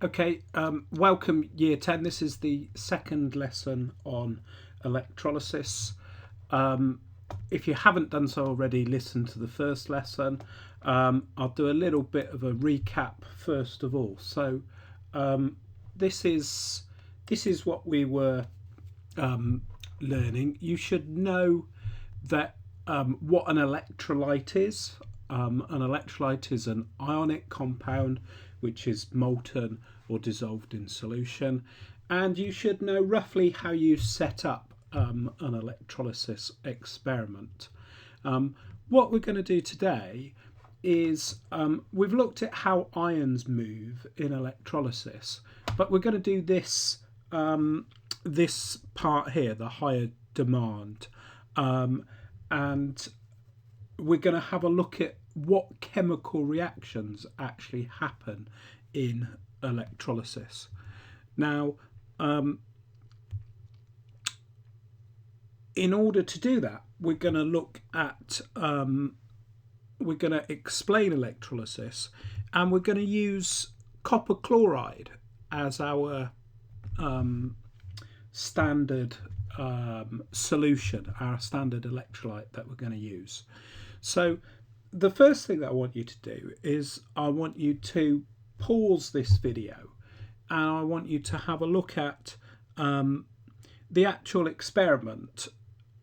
Okay, welcome Year 10. This is the second lesson on electrolysis. Um, if you haven't done so already, listen to the first lesson. I'll do a little bit of a recap first of all. So this is what we were learning. You should know that what an electrolyte is. An electrolyte is an ionic compound which is molten or dissolved in solution, and you should know roughly how you set up an electrolysis experiment. What we're going to do today is we've looked at how ions move in electrolysis, but we're going to do this this part here, the higher demand, and we're going to have a look at what chemical reactions actually happen in electrolysis. Now, in order to do that, we're going to look at, we're going to explain electrolysis, and we're going to use copper chloride as our standard solution, our standard electrolyte that we're going to use. So the first thing that I want you to do is I want you to pause this video and I want you to have a look at the actual experiment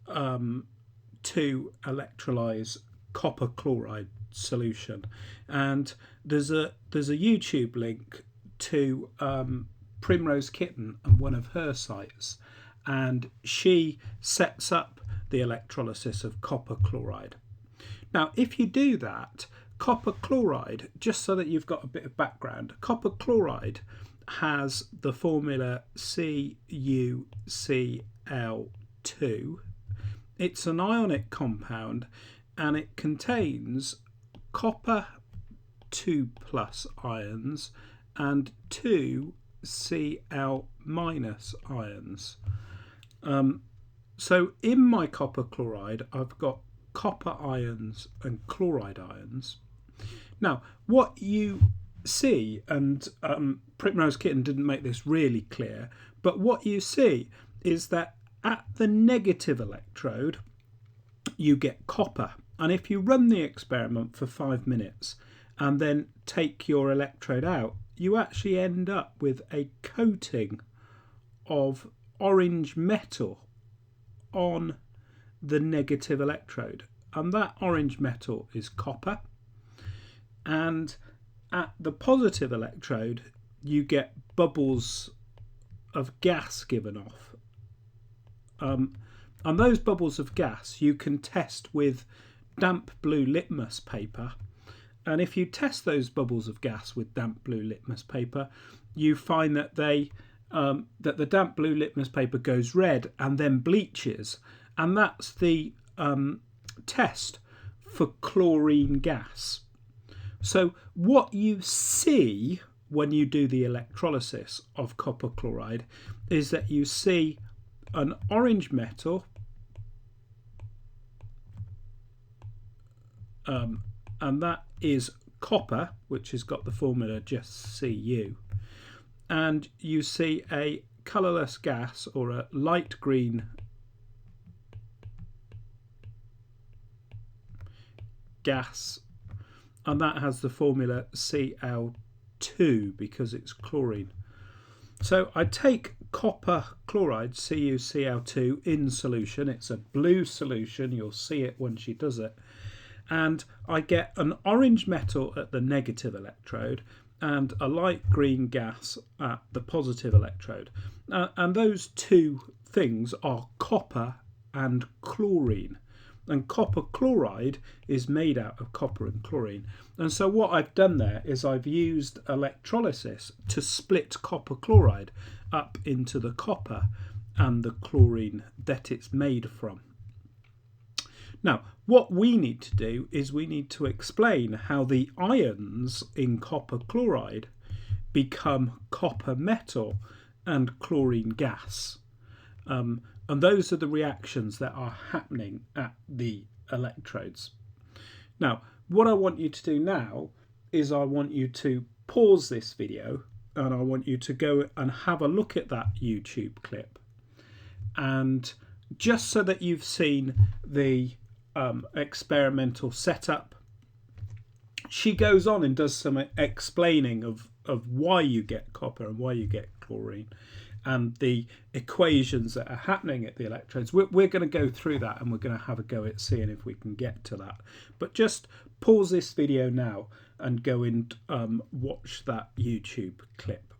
to electrolyze copper chloride solution. And there's a YouTube link to Primrose Kitten and one of her sites, and she sets up the electrolysis of copper chloride. Now, if you do that, copper chloride, just so that you've got a bit of background, copper chloride has the formula CuCl2. It's an ionic compound and it contains copper 2 plus ions and 2 Cl minus ions. So in my copper chloride, I've got copper ions and chloride ions. Now, what you see, and Primrose Kitten didn't make this really clear, but what you see is that at the negative electrode, you get copper. And if you run the experiment for 5 minutes and then take your electrode out, you actually end up with a coating of orange metal on the negative electrode, and that orange metal is copper. And at the positive electrode, you get bubbles of gas given off. And those bubbles of gas you can test with damp blue litmus paper. And if you test those bubbles of gas with damp blue litmus paper, you find that that the damp blue litmus paper goes red and then bleaches, and that's the test for chlorine gas. So what you see when you do the electrolysis of copper chloride is that you see an orange metal, and that is copper, which has got the formula just Cu, and you see a colourless gas, or a light green gas, and that has the formula Cl2 because it's chlorine. So I take copper chloride, CuCl2, in solution. It's a blue solution, you'll see it when she does it, and I get an orange metal at the negative electrode and a light green gas at the positive electrode, and those two things are copper and chlorine. And copper chloride is made out of copper and chlorine. And so what I've done there is I've used electrolysis to split copper chloride up into the copper and the chlorine that it's made from. Now, what we need to do is we need to explain how the ions in copper chloride become copper metal and chlorine gas. And those are the reactions that are happening at the electrodes. Now, what I want you to do now is I want you to pause this video and I want you to go and have a look at that YouTube clip. And just so that you've seen the experimental setup, she goes on and does some explaining of why you get copper and why you get chlorine and the equations that are happening at the electrodes. We're going to go through that, and we're going to have a go at seeing if we can get to that. But just pause this video now and go and watch that YouTube clip.